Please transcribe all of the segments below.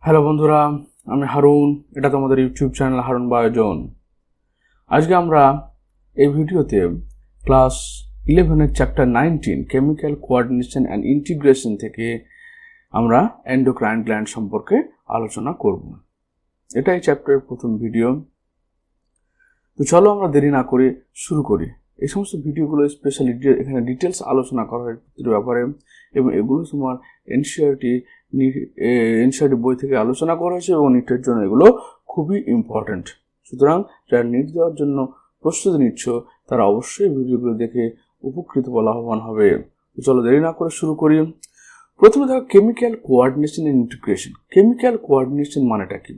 Hello বন্ধুরা, আমি হারুন। এটা তোমাদের ইউটিউব চ্যানেল হারুন বায়োজন। আজকে আমরা এই ভিডিওতে class 11 chapter 19 chemical coordination and integration থেকে আমরা এন্ডোক্রাইন গ্ল্যান্ড সম্পর্কে আলোচনা করব। এটা এই চ্যাপ্টারের প্রথম ভিডিও। তো চলো আমরা দেরি না করে শুরু করি। এই সমস্ত ভিডিওগুলো স্পেশালি এখানে ডিটেলস আলোচনা করা হয় প্রতিটির ব্যাপারে, এবং এগুলো তোমার এনসিইআরটি বই থেকে আলোচনা করা হয়েছে এবং নিটের জন্য এগুলো খুবই ইম্পর্ট্যান্ট। সুতরাং যারা নিট দেওয়ার জন্য প্রস্তুতি নিচ্ছ তারা অবশ্যই ভিডিওগুলো দেখে উপকৃত বা লাভবান হবে। চলো দেরি না করে শুরু করি। প্রথমে দেখো chemical coordination and integration. Chemical coordination মানেটা কি?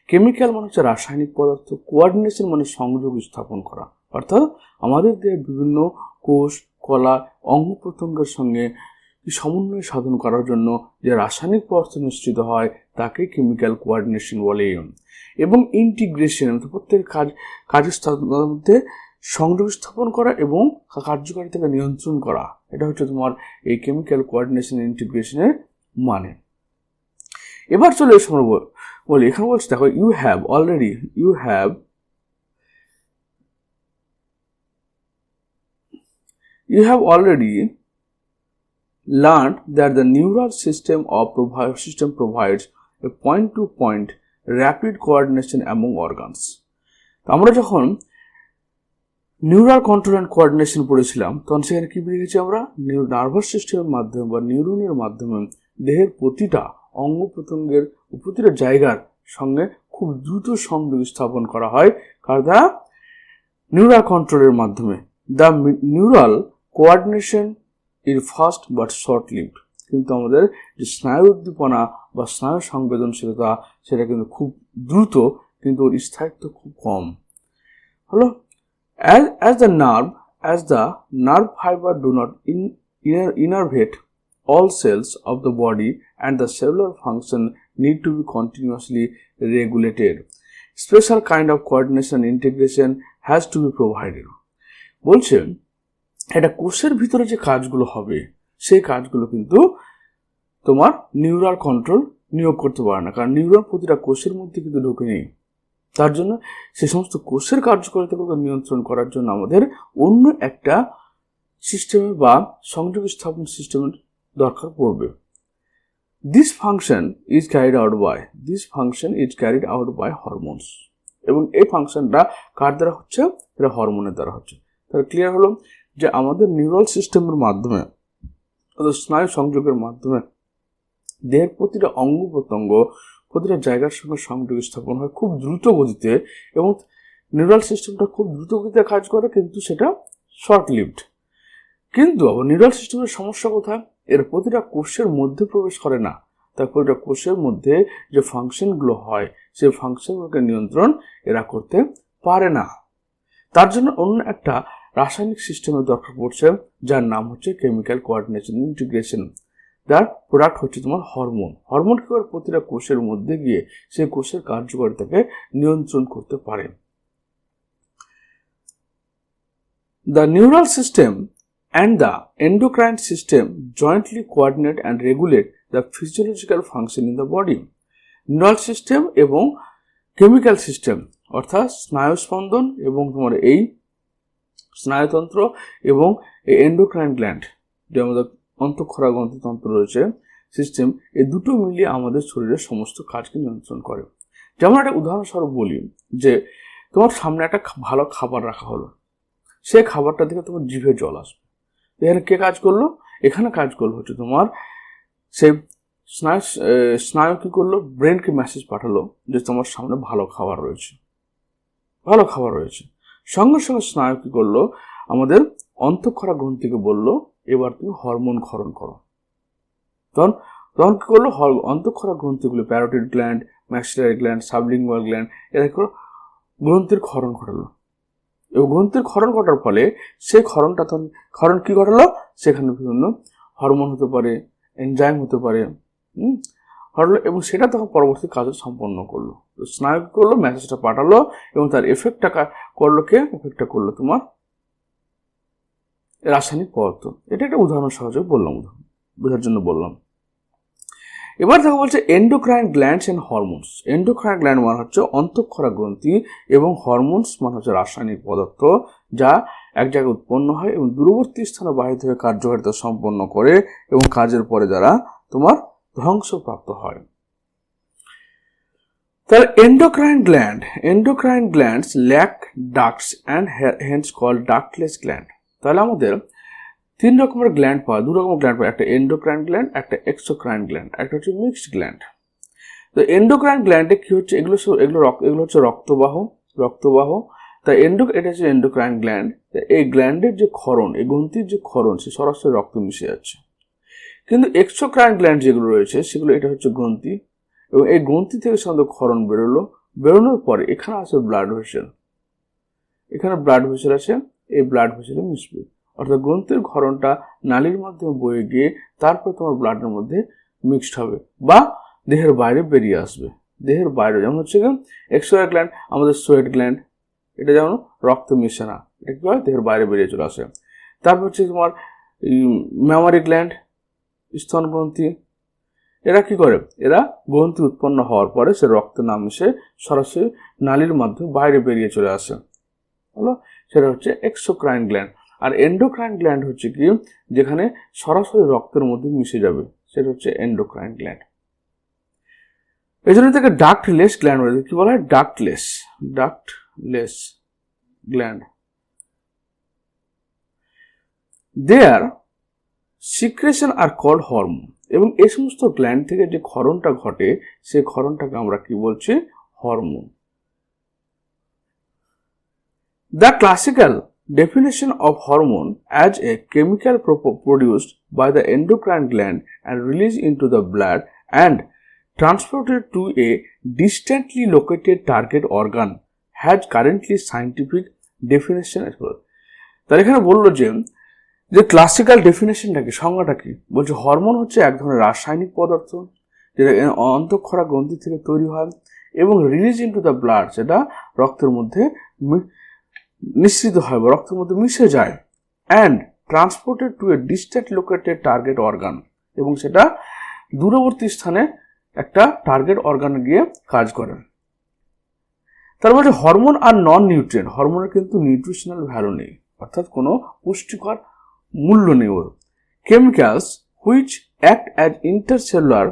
কেমিক্যাল মানে হচ্ছে রাসায়নিক পদার্থ, কোঅর্ডিনেশন মানে সংযোগ স্থাপন করা, অর্থাৎ আমাদের দেহের বিভিন্ন কোষ, কলা, অঙ্গ প্রত্যঙ্গের সঙ্গে সমন্বয় সাধন করার জন্য যে রাসায়নিক পদার্থ মিশ্রিত হয় তাকে কেমিক্যাল কোঅর্ডিনেশন বলে। এবং ইন্টিগ্রেশন প্রত্যেক কাজের মধ্যে সংযোগ স্থাপন করা এবং কার্যকারিতাকে নিয়ন্ত্রণ করা, এটা হচ্ছে তোমার এই কেমিক্যাল কোঅর্ডিনেশন ইন্টিগ্রেশনের মানে। এবার চলে এসে আমরা বলি, এখানে বলছি দেখো, you have already learned that the neural system provides a point-to-point rapid coordination among organs. আমরা যখন নিউরাল কন্ট্রোল অ্যান্ড কোঅর্ডিনেশন পড়েছিলাম তখন সেখানে কি বুঝেছি আমরা? নার্ভাস সিস্টেমের মাধ্যমে বা নিউরনের মাধ্যমে দেহের প্রতিটা অঙ্গ প্রত্যঙ্গের প্রতিটা জায়গার সঙ্গে খুব দ্রুত সংযোগ স্থাপন করা হয়, কারণ নিউরাল কন্ট্রোলের মাধ্যমে। The neural coordination is fast but short lived, কিন্তু আমাদের যে স্নায়ু উদ্দীপনা বা স্নায়ু সংবেদনশীলতা সেটা কিন্তু খুব দ্রুত, কিন্তু ওর স্থায়িত্ব খুব কম। হলো, as the nerve fiber do not innervate all cells of the body and the cellular function need to be continuously regulated, special kind of coordination and integration has to be provided. বলছেন এটা কোষের ভিতরে যে কাজগুলো হবে সেই কাজগুলো কিন্তু তোমার নিউরাল কন্ট্রোল নিয়োগ করতে পারে না, কারণ নিউরন প্রতিটা কোষের মধ্যে কিন্তু ঢুকে নেই। তার জন্য সে সমস্ত কোষের কার্যকারিতাগুলোকে নিয়ন্ত্রণ করার জন্য আমাদের অন্য একটা সিস্টেমে বা সংযোগ স্থাপন সিস্টেমের দরকার পড়বে। This function is carried out by hormones, এবং এই ফাংশনটা কার দ্বারা হচ্ছে? এটা হরমোনের দ্বারা হচ্ছে। তাহলে ক্লিয়ার হলো যে আমাদের নিউরাল সিস্টেমের মাধ্যমে, স্নায়ু সংযোগের মাধ্যমে দেহের প্রতিটা অঙ্গ প্রত্যঙ্গ প্রতিটা জায়গার সঙ্গে সংযোগ স্থাপন হয় খুব দ্রুত গতিতে, এবং নিউরাল সিস্টেমটা খুব দ্রুত গতিতে কাজ করে, কিন্তু সেটা শর্ট লিভড। কিন্তু আবার নিউরাল সিস্টেমের সমস্যা কোথায়? এর প্রতিটা কোষের মধ্যে প্রবেশ করে না, তার প্রতিটা কোষের মধ্যে যে ফাংশনগুলো হয় সেই ফাংশনগুলোকে নিয়ন্ত্রণ এরা করতে পারে না। তার জন্য অন্য একটা রাসায়নিক সিস্টেমের দরকার পড়ছে, যার নাম হচ্ছে কেমিক্যাল কোঅর্ডিনেশন ইন্টিগ্রেশন। যার প্রোডাক্ট হচ্ছে তোমার হরমোন। হরমোন কি করে? প্রতিটা কোষের মধ্যে গিয়ে সেই কোষের কার্যকারিতাকে নিয়ন্ত্রণ করতে পারে। The neural system and the endocrine system jointly coordinate and regulate the physiological function in the body. Neural system এবং chemical system অর্থাৎ স্নায়ুস্পন্দন এবং তোমার এই স্নায়ুতন্ত্র এবং এই এন্ডোক্রাইন গ্ল্যান্ড, যে আমাদের অন্তঃক্ষরা গ্রন্থিতন্ত্র রয়েছে সিস্টেম, এই দুটো মিলিয়ে আমাদের শরীরের সমস্ত কাজকে নিয়ন্ত্রণ করে। যেমন একটা উদাহরণস্বরূপ বলি, যে তোমার সামনে একটা ভালো খাবার রাখা হলো, সেই খাবারটা দেখে তোমার জিভে জল আসবে। এখানে কে কাজ করলো? এখানে কাজ করলো হচ্ছে তোমার সেই স্নায়ু কি করলো? ব্রেনকে মেসেজ পাঠালো যে তোমার সামনে ভালো খাবার রয়েছে। সঙ্গে সঙ্গে স্নায়ু কি করলো? আমাদের অন্তঃক্ষরা গ্রন্থিকে বললো এবার তুমি হরমোন ক্ষরণ করো। তখন কি করলো? অন্তঃক্ষরা গ্রন্থিগুলো, parotid gland, maxillary gland, sublingual gland, এরা গ্রন্থির ক্ষরণ ঘটালো। এবং গ্রন্থির ক্ষরণ ঘটার ফলে সেই ক্ষরণ কি ঘটালো? সেখানে বিভিন্ন হরমোন হতে পারে, এনজাইম হতে পারে, ঘটালো, এবং সেটা তখন পরবর্তী কাজ সম্পন্ন করলো। স্নায়ু কি করলো? মেসেজটা পাঠালো, এবং তার এফেক্টটা করলো কে? এফেক্টটা করলো তোমার রাসায়নিক পদার্থ। এটা একটা উদাহরণ সহজে বললাম, বোঝার জন্য বললাম। এবার দেখো বলছে endocrine glands and hormones. Endocrine gland মানে হচ্ছে অন্তঃক্ষরা গ্রন্থি এবং হরমোনস মানে হচ্ছে রাসায়নিক পদার্থ যা এক জায়গায় উৎপন্ন হয় এবং দূরবর্তী স্থানে বাহির হয়ে কার্যকারিতা সম্পন্ন করে এবং কাজের পরে যারা তোমার ধ্বংসপ্রাপ্ত হয়। তাহলে endocrine glands lack ducts and hence called ductless gland। তাহলে আমাদের তিন রকমের গ্ল্যান্ড পাওয়া, দু রকমের গ্ল্যান্ড পাওয়া, একটা এন্ডোক্রাইন গ্ল্যান্ড, একটা এক্সোক্রাইন গ্ল্যান্ড, একটা হচ্ছে মিক্সড গ্ল্যান্ড। তো এন্ডোক্রাইন গ্ল্যান্ডে কি হচ্ছে, এগুলো হচ্ছে রক্তবাহ। তাই এটা হচ্ছে এন্ডোক্রাইন গ্ল্যান্ড। এই গ্ল্যান্ডের যে ক্ষরণ, এই গ্রন্থির যে ক্ষরণ, সে সরাসরি রক্ত মিশে যাচ্ছে। কিন্তু এক্সোক্রাইন গ্ল্যান্ড যেগুলো রয়েছে সেগুলো, এটা হচ্ছে গ্রন্থি এবং এই গ্রন্থি থেকে সাধারণত ক্ষরণ বেরোনোর পরে এখানে আছে ব্লাড ভেসেল, এখানে ব্লাড ভেসেল আছে, এই ব্লাড ভেসেলে মিশবে, অর্থাৎ গ্রন্থির ক্ষরণটা নালীর মাধ্যমে বয়ে গিয়ে তারপর তোমার ব্লাডের মধ্যে মিক্সড হবে বা দেহের বাইরে বেরিয়ে আসবে। দেহের বাইরে যেমন হচ্ছে কি এক্সোক্রাইন গ্ল্যান্ড, আমাদের সোয়েট গ্ল্যান্ড, এটা যেমন রক্ত মিশে না, এটা কি হয় দেহের বাইরে বেরিয়ে চলে আসে। তারপর হচ্ছে তোমার ম্যামারি গ্ল্যান্ড, স্তন গ্রন্থি, এরা কি করে, এরা গ্রন্থি উৎপন্ন হওয়ার পরে সে রক্তে না মিশে সরাসরি নালীর মাধ্যমে বাইরে বেরিয়ে চলে আসে, হলো সেটা হচ্ছে এক্সোক্রাইন গ্ল্যান্ড। আর এন্ডোক্রাইন গ্ল্যান্ড হচ্ছে কি যেখানে সরাসরি রক্তের মধ্যে মিশে যাবে, সেটা হচ্ছে এন্ডোক্রাইন গ্ল্যান্ড। এই জন্য থেকে ডাক্টলেস গ্ল্যান্ড বলে, কি বলা হয় ductless gland. Their secretion are called hormone, এবং এই সমস্ত গ্ল্যান্ড থেকে যে ক্ষরণটা ঘটে সেই ক্ষরণটাকে আমরা কি বলছি, hormone. The classical definition of hormone as a chemical produced by the endocrine gland and released into the blood and transported to a distantly located target organ has currently scientific definition as well। তার এখানে বললো যে classical ডেফিনেশনটা কি, সংজ্ঞাটা কি, বলছে hormone হচ্ছে এক ধরনের রাসায়নিক পদার্থ যেটা অন্তঃক্ষরা গ্রন্থি থেকে তৈরি হয় এবং রিলিজ ইনটু দ্য ব্লাড, সেটা রক্তের মধ্যে নিঃসৃত হয় বা রক্তের মধ্যে মিশে যায়, and transported to a distant located target organ, এবং সেটা দূরবর্তী স্থানে একটা টার্গেট অর্গানে গিয়ে কাজ করে। তার মধ্যে হরমোন আর নন নিউট্রিয়েন্ট, হরমোনের কিন্তু নিউট্রিশনাল ভ্যালু নেই, অর্থাৎ কোনো পুষ্টিকর মূল্য নেই ওর। Chemicals which act as intercellular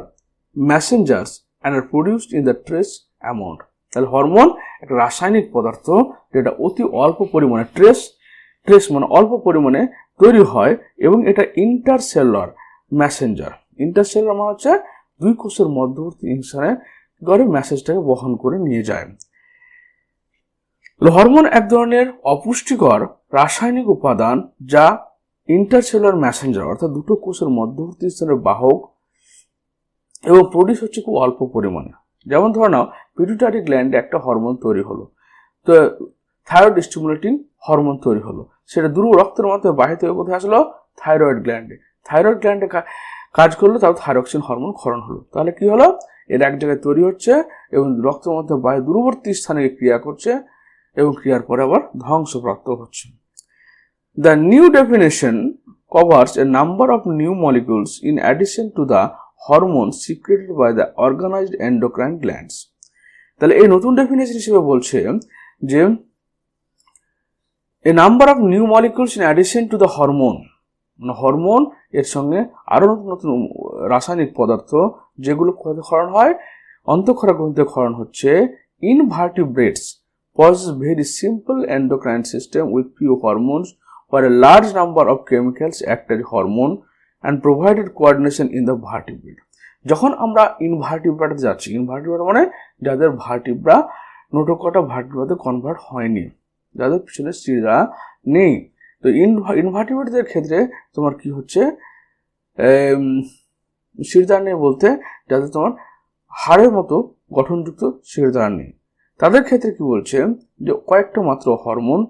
messengers and are produced in the trace amount. তাহলে হরমোন একটা রাসায়নিক পদার্থ যেটা অতি অল্প পরিমাণে, ট্রেস মানে অল্প পরিমাণে তৈরি হয় এবং এটা ইন্টারসেলুলার মেসেঞ্জার। ইন্টারসেলুলার মানে হচ্ছে দুই কোষের মধ্যবর্তী স্থানে গড়ে মেসেজটাকে বহন করে নিয়ে যায়। হরমোন এক ধরনের অপুষ্টিকর রাসায়নিক উপাদান যা ইন্টারসেলুলার মেসেঞ্জার অর্থাৎ দুটো কোষের মধ্যবর্তী স্থানের বাহক এবং প্রডিউস হচ্ছে খুব অল্প পরিমাণে। যেমন ধরে নাও পিটুইটারি গ্ল্যান্ডে একটা হরমোন তৈরি হলো, তো থাইরয়েড স্টিমুলেটিং হরমোন তৈরি হলো, সেটা রক্তের মাধ্যমে বাহিত হয়ে কোথায় আসলো, থাইরয়েড গ্ল্যান্ডে কাজ করলো, তারপর থাইরক্সিন হরমোন ক্ষরণ হলো। তাহলে কি হলো, এর এক জায়গায় তৈরি হচ্ছে এবং রক্তের মধ্যে দূরবর্তী স্থানে ক্রিয়া করছে এবং ক্রিয়ার পরে আবার ধ্বংসপ্রাপ্ত হচ্ছে। The new definition covers a number of new molecules in addition to the hormones secreted by the organized endocrine glands। তাহলে এই নতুন ডেফিনেশন হিসেবে বলছে যে a number of new molecules in addition to the hormone, মানে hormone এর সঙ্গে আরো নতুন নতুন রাসায়নিক পদার্থ যেগুলো ক্ষরণ হয়, অন্তঃক্ষরা গ্রন্থিতে ক্ষরণ হচ্ছে। Invertebrates possess very simple endocrine system with few hormones where a large number of chemicals act as hormone and provided coordination in the vertebrate। যখন আমরা ইনভার্টিব্রাতে যাচ্ছি, ইনভার্টিব্রা মানে যাদের ভার্টিব্রা নোটোকটা ভার্টিব্রাতে কনভার্ট হয়নি, যাদের পিছনে শিরা নেই। তো ইনভার্টিব্রেটদের ক্ষেত্রে তোমার কি হচ্ছে, শিরদাঁড় নেই বলতে যাদের তোমার হাড়ের মতো গঠনযুক্ত শিরদাঁড় নেই, তাদের ক্ষেত্রে কি বলছে যে কয়েকটা মাত্র হরমোন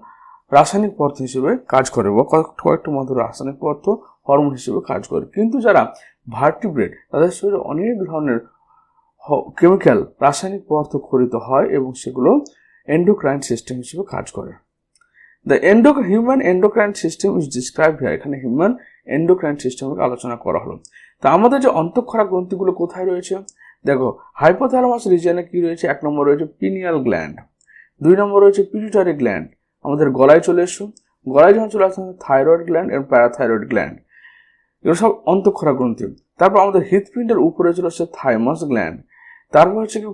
রাসায়নিক পদার্থ হিসেবে কাজ করে বা কয়েকটা মাত্র রাসায়নিক পদার্থ হরমোন হিসেবে কাজ করে। কিন্তু যারা ভার্টিব্রেট তাদের শরীরে অনেক ধরনের কেমিক্যাল রাসায়নিক পদার্থ খরিত হয় এবং সেগুলো এন্ডোক্রাইন সিস্টেম হিসেবে কাজ করে। The human endocrine system is described here। এখানে হিউম্যান এন্ডোক্রাইন সিস্টেমকে আলোচনা করা হলো। তা আমাদের যে অন্তঃক্ষরা গ্রন্থিগুলো কোথায় রয়েছে, দেখো হাইপোথ্যালামাস রিজিয়নে কি রয়েছে, 1 নম্বর রয়েছে পিনিয়াল গ্ল্যান্ড, 2 নম্বর রয়েছে পিটুইটারি গ্ল্যান্ড, আমাদের গলায় চলে এসো, গলায় যখন চলে আসছে থাইরয়েড গ্ল্যান্ড এবং প্যারাথাইরয়েড গ্ল্যান্ড, এগুলো সব অন্তঃক্ষরা গ্রন্থি। তারপর আমাদের হৃৎপিণ্ডের উপরে চলে আসছে থাইমাস গ্ল্যান্ড, তারপর হচ্ছে কি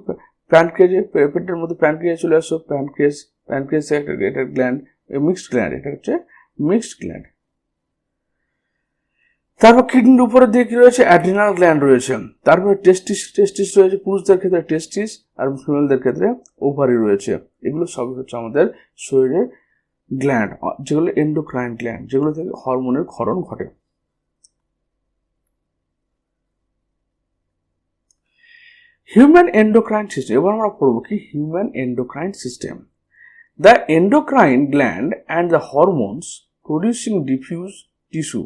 প্যানক্রিয়াজে, পেটের মধ্যে প্যানক্রিয়াজ চলে আসো, প্যানক্রিয়াজ একটা গ্ল্যান্ড, মিক্সড গ্ল্যান্ড, এটা হচ্ছে মিক্সড গ্ল্যান্ড। তারপর কিডনির উপরের দিকে কি রয়েছে, অ্যাড্রিনাল গ্ল্যান্ড রয়েছে। তারপরে টেস্টিস রয়েছে, পুরুষদের ক্ষেত্রে টেস্টিস আর ফিমেলদের ক্ষেত্রে ওভারি রয়েছে। এগুলো সবই হচ্ছে আমাদের শরীরের গ্ল্যান্ড, যেগুলো এন্ডোক্রাইন গ্ল্যান্ড, যেগুলো থেকে হরমোনের ক্ষরণ ঘটে। হিউম্যান এন্ডোক্রাইন সিস্টেম, এবার আমরা পড়বো কি human endocrine system. The endocrine gland and the hormones producing diffuse tissue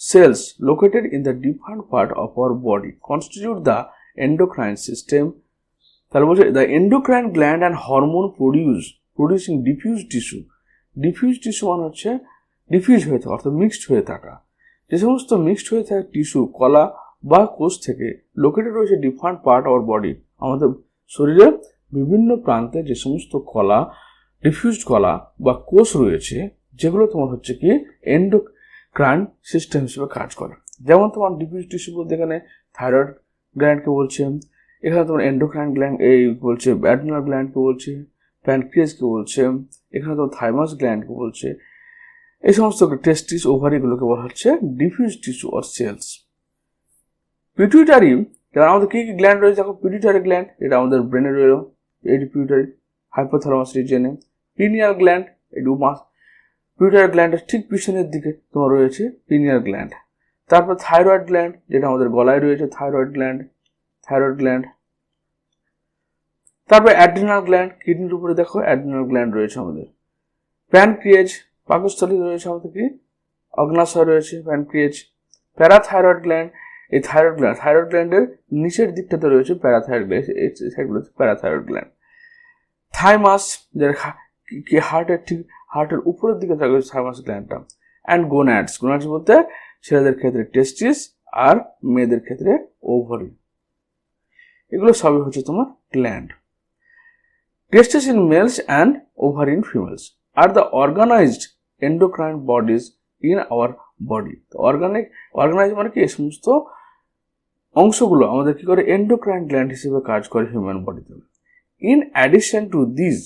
cells located in the different part of our body constitute the endocrine system. তাহলে বলছে the endocrine gland and hormone producing diffuse tissue মানে হচ্ছে diffuse হয়ে থাকা, অর্থাৎ mixed হয়ে থাকা। যে সমস্ত মিক্সড হয়ে থাকা টিস্যু কলা বা কোষ থেকে লোকেটেড রয়েছে ডিফারেন্ট পার্ট আওয়ার বডি, আমাদের শরীরের বিভিন্ন প্রান্তে যে সমস্ত কলা, ডিফিউজড কলা বা কোষ রয়েছে, যেগুলো তোমার হচ্ছে কি এন্ডোক্রাইন সিস্টেম হিসেবে কাজ করে। যেমন তোমার ডিফিউজ টিস্যু বলতে এখানে থাইরয়েড গ্ল্যান্ডকে বলছে, এখানে তোমার এন্ডোক্রাইন গ্ল্যান্ড এই বলছে, অ্যাড্রিনাল গ্ল্যান্ডকে বলছে, প্যানক্রিয়াসকে বলছে, এখানে তোমার থাইমাস গ্ল্যান্ডকে বলছে। এই সমস্ত টেস্টিস, ওভারিগুলোকে বলা হচ্ছে diffuse tissue or cells. Pituitary, যেমন আমাদের কি কি গ্ল্যান্ড রয়েছে, দেখো পিটুইটারি গ্ল্যান্ড, এটা আমাদের ব্রেনে রইল, এটি পিটুইটারি হাইপোথ্যালামাস রিজিয়নে। পিনিয়াল গ্ল্যান্ড, এটি পিটুইটারি গ্ল্যান্ডের ঠিক পিছনের দিকে তোমার রয়েছে পিনিয়াল গ্ল্যান্ড। তারপর থাইরয়েড গ্ল্যান্ড, যেটা আমাদের গলায় রয়েছে, থাইরয়েড গ্ল্যান্ড। তারপর অ্যাড্রিনাল গ্ল্যান্ড, কিডনির উপরে দেখো অ্যাড্রিনাল গ্ল্যান্ড রয়েছে আমাদের। প্যানক্রিয়াজ, পাকস্থলী রয়েছে আমাদের কি অগ্নাশয় রয়েছে প্যানক্রিয়াজ। প্যারাথাইরয়েড গ্ল্যান্ড, এই থাইরয়েড গ্ল্যান্ডের নিচের দিকটাতে রয়েছে প্যারাথাইরয়েড গ্ল্যান্ড, এই সাইডগুলো হচ্ছে প্যারাথাইরয়েড গ্ল্যান্ড। থাইমাস, যেটা হার্টের উপরের দিকে থাকে থাইমাস গ্ল্যান্ডটা। অ্যান্ড গোনাডস বলতে ছেলেদের ক্ষেত্রে টেস্টিস আর মেয়েদের ক্ষেত্রে ওভারি। এগুলো সবই হচ্ছে তোমার gland. Testis in males and ovary in females are the organised endocrine bodies in our body. Organise মানে কি এই সমস্ত অংশগুলো আমাদের কি করে এন্ডোক্রাইন গ্ল্যান্ড হিসেবে কাজ করে হিউম্যান বডিতে। In addition to this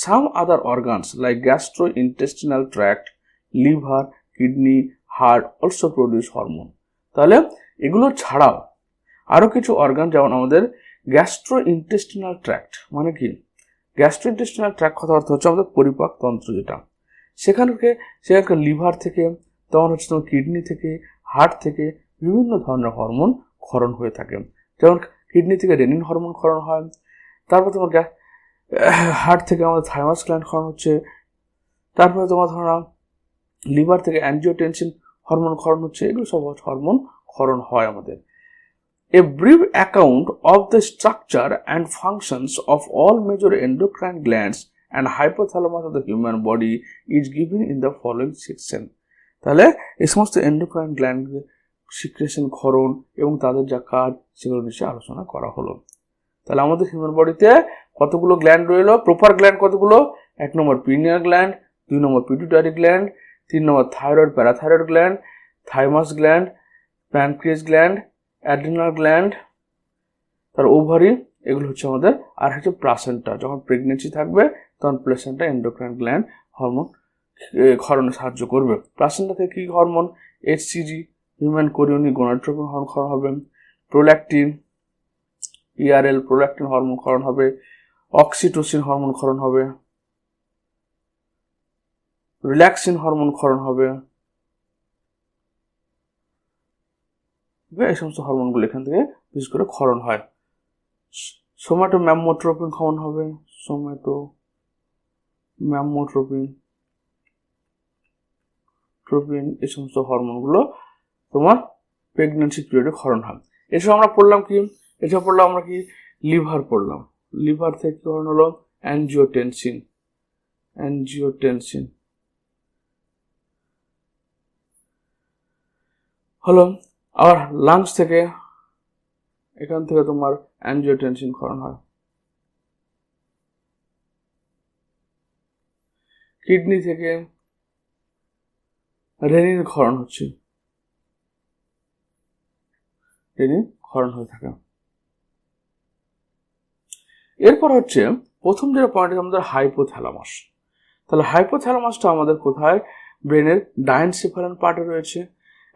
some other organs like gastrointestinal tract, liver, kidney, heart also produce hormone. তাহলে এগুলো ছাড়াও আরো কিছু অর্গান, যেমন আমাদের গ্যাস্ট্রোইন্টেস্টিনাল ট্র্যাক্ট, মানে কি গ্যাস্ট্রোইন্টেস্টিনাল ট্র্যাক্ট কথা অর্থ হচ্ছে আমাদের পরিপাক তন্ত্র, যেটা সেখানকার লিভার থেকে, তখন হচ্ছে তোমার কিডনি থেকে, হার্ট থেকে বিভিন্ন ধরনের হরমোন ক্ষরণ হয়ে থাকে। যেমন কিডনি থেকে রেনিন হরমোন ক্ষরণ হয়, তারপর তোমার হার্ট থেকে আমাদের থাইমাস গ্ল্যান্ড ক্ষরণ হচ্ছে, তারপরে তোমার ধরো লিভার থেকে অ্যাঞ্জিওটেনসিন হরমোন ক্ষরণ হচ্ছে। এগুলো সব হরমোন ক্ষরণ হয় আমাদের। A brief account of the structure and functions of all major endocrine glands and hypothalamus of the human body is given in the following section. তাহলে এই সমস্ত এন্ডোক্রাইন গ্ল্যান্ড সিক্রেশন, ক্ষরণ এবং তাদের যা কাজ, সেগুলো নিয়ে আলোচনা করা হলো। তাহলে আমাদের হিউম্যান বডিতে কতগুলো গ্ল্যান্ড রইল, প্রপার গ্ল্যান্ড কতগুলো, 1 number pineal gland, 2 number pituitary gland, 3 number thyroid parathyroid gland, thymus gland, pancreas gland, adrenal gland, তার ওভারি, এগুলো হচ্ছে আমাদের। আর হচ্ছে প্লাসেন্টা, যখন প্রেগনেন্সি থাকবে তখন প্লাসেন্টা এন্ডোক্রাইন গ্ল্যান্ড হরমোন ক্ষরণে সাহায্য করবে। প্লাসেন্টা থেকে কি hormone, HCG human chorionic gonadotropin hormone ক্ষরণ হবে, প্রোল্যাকটিন ERL প্রোল্যাকটিন হরমোন ক্ষরণ হবে, অক্সিটোসিন হরমোন ক্ষরণ হবে, রিল্যাক্সিন হরমোন ক্ষরণ হবে। এই সমস্ত হরমোনগুলো এখান থেকে বিশেষ করে ক্ষরণ হয়। সোম্যাটোম্যামোট্রপিন ক্ষরণ হবে, এই সমস্ত হরমোনগুলো তোমার প্রেগনেন্সি পিরিয়ডে ক্ষরণ হয়। এসব আমরা পড়লাম কি, আমরা কি লিভার পড়লাম। লিভার থেকে ক্ষরণ হলো অ্যাঞ্জিওটেনসিন হলো। আবার লাংস থেকে, এখান থেকে তোমার অ্যাঞ্জিওটেনসিন ক্ষরণ হয়। কিডনি থেকে রেনিন ক্ষরণ হচ্ছে, রেনিন ক্ষরণ হয়ে থাকে। এরপর হচ্ছে প্রথম যেটা পয়েন্ট আমাদের হাইপোথ্যালামাস। তাহলে হাইপোথ্যালামাসটা আমাদের কোথায়? ব্রেনের ডায়েনসেফালান পার্টে রয়েছে।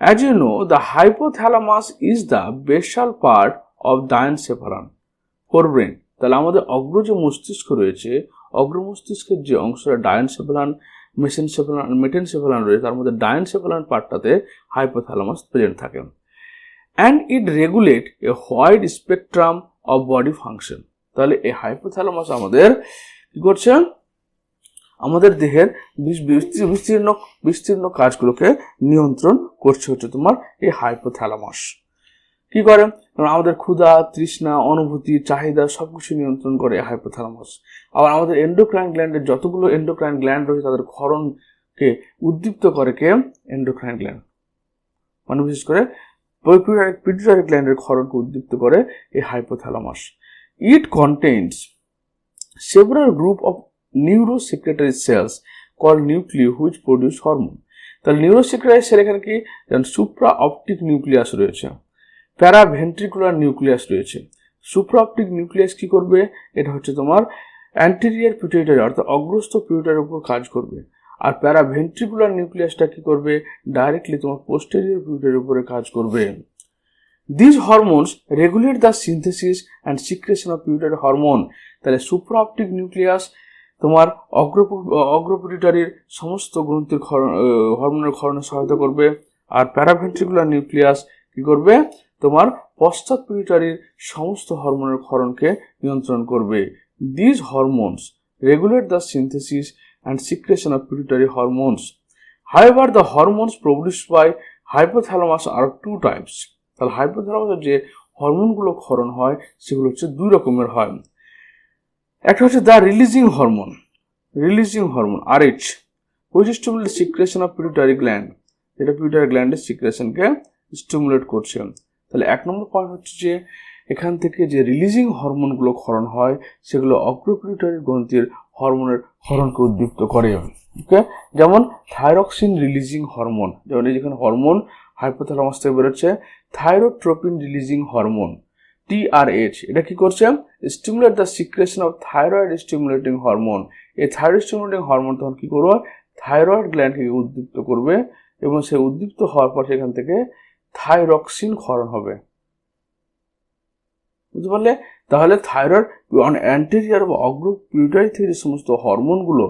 As you know, the hypothalamus is the basal part of diencephalon forebrain. তাহলে আমাদের অগ্র যে মস্তিষ্ক রয়েছে, অগ্র মস্তিষ্কের যে অংশটা ডায়েনসেফালান, মেটেনসেফালান রয়েছে, তার মধ্যে ডায়েনসেফালান পার্টটাতে হাইপোথ্যালামাস প্রেজেন্ট থাকে। And it regulate a wide spectrum of body function. তাহলে এই হাইপোথ্যালামাস আমাদের কি করছে? আমাদের দেহের বিস্তীর্ণ কাজগুলোকে নিয়ন্ত্রণ করছে হচ্ছে তোমার এই হাইপোথ্যালামাস। কি করে? আমাদের ক্ষুধা, তৃষ্ণা, অনুভূতি, চাহিদা সবকিছু নিয়ন্ত্রণ করে এই হাইপোথ্যালামাস। আবার আমাদের এন্ডোক্রাইন গ্ল্যান্ডের যতগুলো এন্ডোক্রাইন গ্ল্যান্ড রয়েছে তাদের ক্ষরণকে উদ্দীপ্ত করে কে? Endocrine gland. মানে বিশেষ করে পিটুইটারি গ্ল্যান্ডের ক্ষরণকে উদ্দীপ্ত করে এই hypothalamus. It contains several group of neurosecretory cells called nuclei which produce hormone. তাহলে নিউরোসেক্রেটারি সেল এখানে কি? যেমন সুপ্রা অপটিক নিউক্লিয়াস রয়েছে, প্যারাভেন্ট্রিকুলার নিউক্লিয়াস রয়েছে। সুপ্রা অপটিক নিউক্লিয়াস কি করবে? এটা হচ্ছে তোমার অ্যান্টেরিয়র পিটুইটারি অর্থাৎ অগ্রস্থ পিটুইটারির উপর কাজ করবে। আর প্যারাভেন্ট্রিকুলার নিউক্লিয়াসটা কি করবে? ডাইরেক্টলি তোমার পোস্টেরিয়র পিটুইটারির উপরে কাজ করবে। These hormones regulate the synthesis and secretion of pituitary hormone. তাহলে সুপ্রাঅপটিক নিউক্লিয়াস তোমার অগ্রপিটুইটারির সমস্ত গ্রন্থির হরমোনের ক্ষরণে সহায়তা করবে। আর প্যারাভেন্ট্রিকুলার নিউক্লিয়াস কি করবে? তোমার পশ্চাৎ পিটুইটারির সমস্ত হরমোনের ক্ষরণকে নিয়ন্ত্রণ করবে। These hormones regulate the synthesis and secretion of pituitary hormones. However, the hormones produced by hypothalamus are two types. তাহলে হাইপোথ্যালামাসের যে হরমোনগুলো ক্ষরণ হয় সেগুলো হচ্ছে দুই রকমের হয়। একটা হচ্ছে the releasing hormone, RH, which stimulates secretion of pituitary gland, যেটা পিটুইটারি গ্ল্যান্ডের সিক্রেশনকে স্টিমুলেট করছে। তাহলে এক নম্বর পয়েন্ট হচ্ছে যে এখান থেকে যে রিলিজিং হরমোনগুলো ক্ষরণ হয় সেগুলো অগ্রপিটুইটারি গ্রন্থির হরমোনের ক্ষরণকে উদ্দীপ্ত করে। ওকে, যেমন থাইরক্সিন রিলিজিং হরমোন, যেমন এই যেখানে হরমোন হাইপোথ্যালামাস থেকে বেরোচ্ছে, থাইরোট্রোপিন রিলিজিং হরমোন TRH, এটা কি করছে? Stimulate the secretion of thyroid stimulating hormone. এই থাইরয়েড স্টিমুলেটিং হরমোন তখন কি করবে? থাইরয়েড গ্ল্যান্ডকে উদ্দীপ্ত করবে এবং সেই উদ্দীপ্ত হওয়ার পর সেখান থেকে থাইরক্সিন ক্ষরণ হবে। বুঝতে পারলে? তাহলে থাইরয়েড অ্যান্টেরিয়র বা অগ্র পিটুইটারি থেকে যে সমস্ত হরমোনগুলো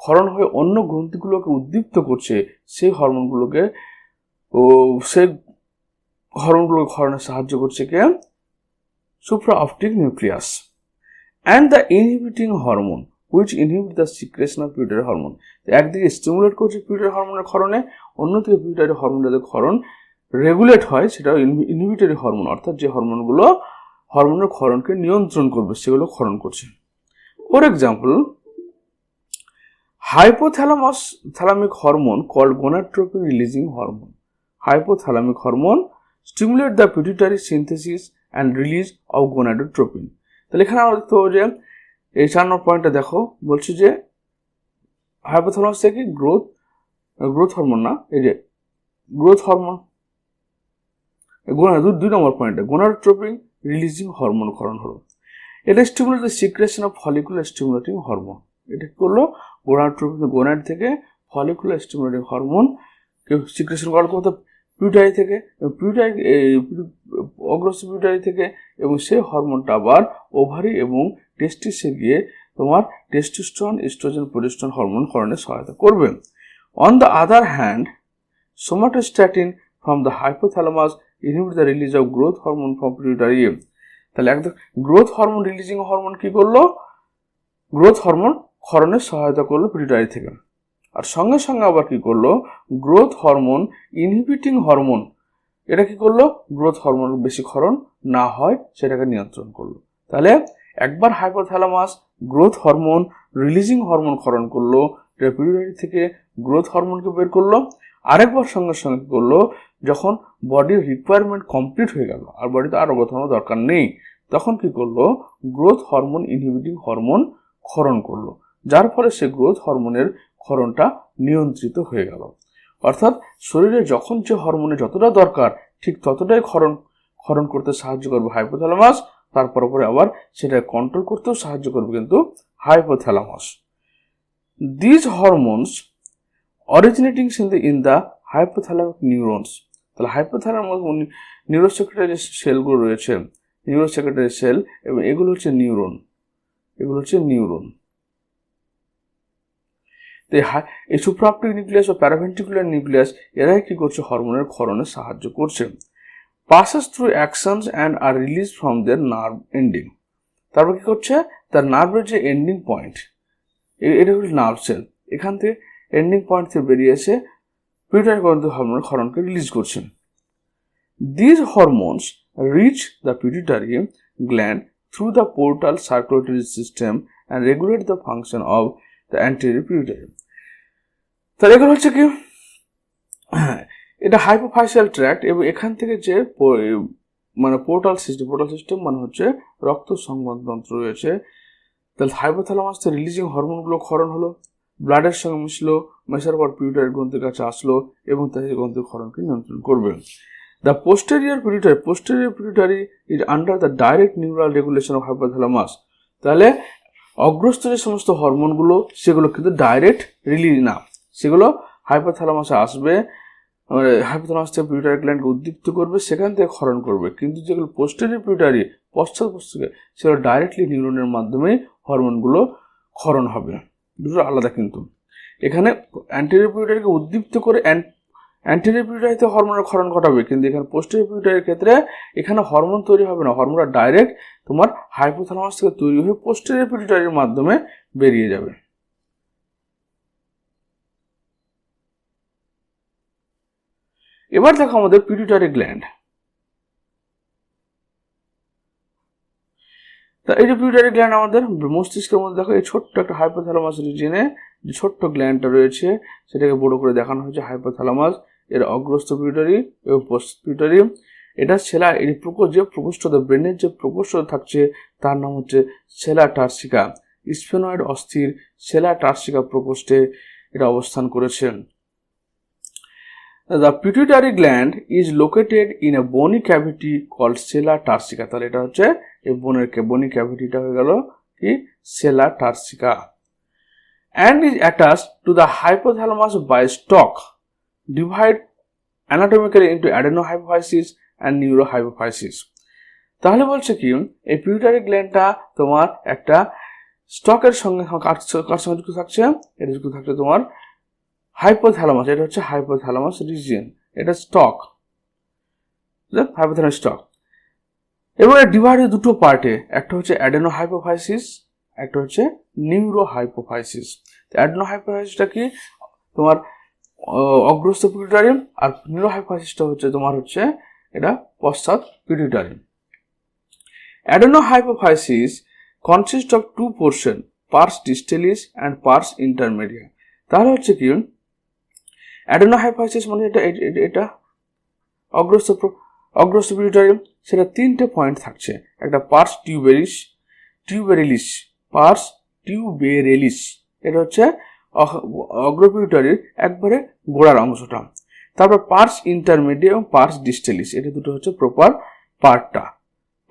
ক্ষরণ হয়ে অন্য গ্রন্থিগুলোকে উদ্দীপ্ত করছে সেই হরমোনগুলোকে ক্ষরণে সাহায্য করছে কে? Supraoptic nucleus. And the inhibiting hormone which inhibit the secretion of pituitary hormone. একদিকে স্টিমুলেট করছে পিটুইটারি হরমোনের ক্ষরণে, অন্যদিকে পিটুইটারি হরমোন যাতে ক্ষরণ রেগুলেট হয় সেটা ইনহিবিটরি হরমোন, অর্থাৎ যে হরমোনগুলো হরমোনের ক্ষরণকে নিয়ন্ত্রণ করবে সেগুলো ক্ষরণ করছে। For example, hypothalamic hormone called gonadotropin releasing hormone. Hypothalamic hormone stimulate the pituitary synthesis and release of gonadotropin. তাহলে এখানে আমরা দেখতে পাবো যে এই 4 নম্বর পয়েন্টটা দেখো, বলছি যে হাইপোথ্যালামাস থেকে গ্রোথ হরমোন না, এই যে গ্রোথ হরমোন, 2 নম্বর পয়েন্টে গোনাডোট্রোপিন রিলিজিং হরমোন ক্ষরণ হলো। এটা stimulate the secretion of follicular stimulating hormone. এটা কি করলো? গোনাড থেকে ফলিকুলার স্টিমুলেটিং হরমোন সিক্রেশন করার কথা পিটুইটারি থেকে, অগ্রস্থ পিটুইটারি থেকে, এবং সেই হরমোনটা আবার ওভারি এবং টেস্টিসে গিয়ে তোমার টেস্টোস্টেরন, এস্ট্রোজেন, প্রোজেস্টেরন হরমোন ক্ষরণে সহায়তা করবে। On the other hand, somatostatin from the hypothalamus inhibit the release of growth hormone from pituitary. তাহলে একদম গ্রোথ হরমোন রিলিজিং হরমোন কি করলো? গ্রোথ হরমোন ক্ষরণে সহায়তা করলো পিটুইটারি থেকে। আর সঙ্গে সঙ্গে আবার কি করলো? গ্রোথ হরমোন ইনহিবিটিং হরমোন, এটা কি করলো? গ্রোথ হরমোন বেশি ক্ষরণ না হয় সেটাকে নিয়ন্ত্রণ করলো। তাহলে একবার hypothalamus growth hormone releasing hormone ক্ষরণ করলো, পিটুইটারি থেকে গ্রোথ হরমোনকে বের করলো। আরেকবার সঙ্গে সঙ্গে কি করলো? যখন বডির রিকোয়ারমেন্ট কমপ্লিট হয়ে গেল আর বডিতে আরো গোথানো দরকার নেই, তখন কি করলো, গ্রোথ হরমোন ইনহিবিটিং হরমোন ক্ষরণ করলো, যার ফলে সে গ্রোথ হরমোনের ক্ষরণটা নিয়ন্ত্রিত হয়ে গেল। অর্থাৎ শরীরে যখন যে হরমোনের যতটা দরকার ঠিক ততটাই ক্ষরণ করতে সাহায্য করবে হাইপোথ্যালামাস, তারপর পরে আবার সেটা কন্ট্রোল করতেও সাহায্য করবে কিন্তু hypothalamus. These hormones originating in the hypothalamic neurons, তাহলে হাইপোথ্যালামাস নিউরোসেক্রেটরি যে সেলগুলো রয়েছে, নিউরোসেক্রেটরি সেল, এবং এগুলো হচ্ছে নিউরন, এই সুপ্রাপটিক নিউক্লিয়াস ও প্যারাভেন্ট্রিকুলার নিউক্লিয়াস এরাই কি করছে, হরমোনের ক্ষরণে সাহায্য করছে। passes through actions and are released from their nerve ending, তারপর কি করছে, তার নার্ভের যে এন্ডিং পয়েন্ট, এটা হচ্ছে নার্ভ সেল, এখান থেকে এন্ডিং পয়েন্ট থেকে বেরিয়ে এসে পিউটারি গ্রন্থি হরমোনের ক্ষরণকে রিলিজ করছে। These hormones reach the pituitary gland through the portal circulatory system and regulate the function of the anterior pituitary. তাহলে এগুলো হচ্ছে কি, এটা হাইপোফাইসিয়াল ট্র্যাক্ট, এবং এখান থেকে যে মানে পোর্টাল সিস্টেম মানে হচ্ছে রক্ত সংবহনতন্ত্র রয়েছে, তাহলে হাইপোথ্যালামাস থেকে রিলিজিং হরমোনগুলো ক্ষরণ হলো, ব্লাডের সঙ্গে মেশার পর পিউটারি গ্রন্থির কাছে আসলো এবং তার গ্রন্থির ক্ষরণকে নিয়ন্ত্রণ করবে। The posterior pituitary is under the direct neural regulation of hypothalamus. তাহলে অগ্রস্থ যে সমস্ত হরমোনগুলো সেগুলো কিন্তু ডাইরেক্ট রিলিজ না, সেগুলো হাইপোথ্যালামাসে আসবে, হাইপোথ্যালামাস থেকে পিউটারি গ্ল্যান্ডকে উদ্দীপ্ত করবে, সেখান থেকে ক্ষরণ করবে, কিন্তু যেগুলো পোস্টেরিয়র পিউটারি পশ্চাৎপস্তিকে সেগুলো ডাইরেক্টলি নিউরনের মাধ্যমে হরমোনগুলো ক্ষরণ হবে, দুটো আলাদা। কিন্তু এখানে অ্যান্টেরিয়র পিউটারিকে উদ্দীপ্ত করে অ্যান্টেরিয়র পিউটারিতে হরমোনের ক্ষরণ ঘটাবে, কিন্তু এখানে পোস্টেরিয়র পিউটারির ক্ষেত্রে এখানে হরমোন তৈরি হবে না, হরমোনটা ডাইরেক্ট তোমার হাইপোথ্যালামাস থেকে তৈরি হয়ে পোস্টেরিয়র পিউটারির মাধ্যমে বেরিয়ে যাবে। এবার দেখো আমাদের পিটুইটারি গ্ল্যান্ড। তা এই যে পিটুইটারি গ্ল্যান্ড আমাদের মস্তিষ্কের মধ্যে, দেখো এই ছোট্ট একটা হাইপোথ্যালামাস রিজিয়নে যে ছোট্ট গ্ল্যান্ডটা রয়েছে সেটাকে বড় করে দেখানো হয়েছে হাইপোথ্যালামাস, এর অগ্রস্থ পিটুইটারি এবং পোস্ট পিটুইটারি। এটা সেলা, এই যে প্রকোষ্ঠতে ব্রেনের যে প্রকোষ্ঠ থাকছে তার নাম হচ্ছে সেলা টার্সিকা, স্ফেনয়েড অস্থির সেলা টার্সিকা প্রকোষ্ঠে এটা অবস্থান করেছে। The pituitary gland is located in a bony cavity called sella turcica. তাহলে এটা হচ্ছে এই bony cavity-টা হয়ে গেল কি sella turcica, and is attached to the hypothalamus by stalk, divide anatomically into adenohypophysis and neurohypophysis. তাহলে বলছে কি এই পিউটারি গ্ল্যান্ডটা তোমার একটা স্টকের সঙ্গে কার সঙ্গে যুক্ত থাকছে, এটা যুক্ত থাকছে তোমার হাইপোথ্যালামাস, এটা হচ্ছে হাইপোথ্যালামাস রিজিয়ন, এটা স্টক, হাইপোথ্যালামাস স্টক। এবং ডিভাইড দুটো পার্টে, একটা হচ্ছে অ্যাডেনোহাইপোফাইসিস, একটা হচ্ছে নিউরোহাইপোফাইসিস। অ্যাডেনোহাইপোফাইসিসটা কি তোমার অগ্রস্থ পিটুইটারি, আর নিউরোহাইপোফাইসিসটা হচ্ছে তোমার হচ্ছে এটা পশ্চাৎ pituitary. Adenohypophysis consists of two portions, pars distalis and pars intermedia. তাহলে হচ্ছে কি অ্যাডেনোহাইপোফাইসিস মানে এটা অগ্রস্থ পিটুইটারি, সেটা তিনটে পয়েন্ট থাকছে, একটা পার্স টিউবেরিলিস, এটা হচ্ছে অগ্রপিটুইটারির একবারে গোড়ার অংশটা। তারপর পার্স ইন্টারমিডিয়া এবং পার্স ডিস্টালিস, এটা দুটো হচ্ছে প্রপার পার্টটা,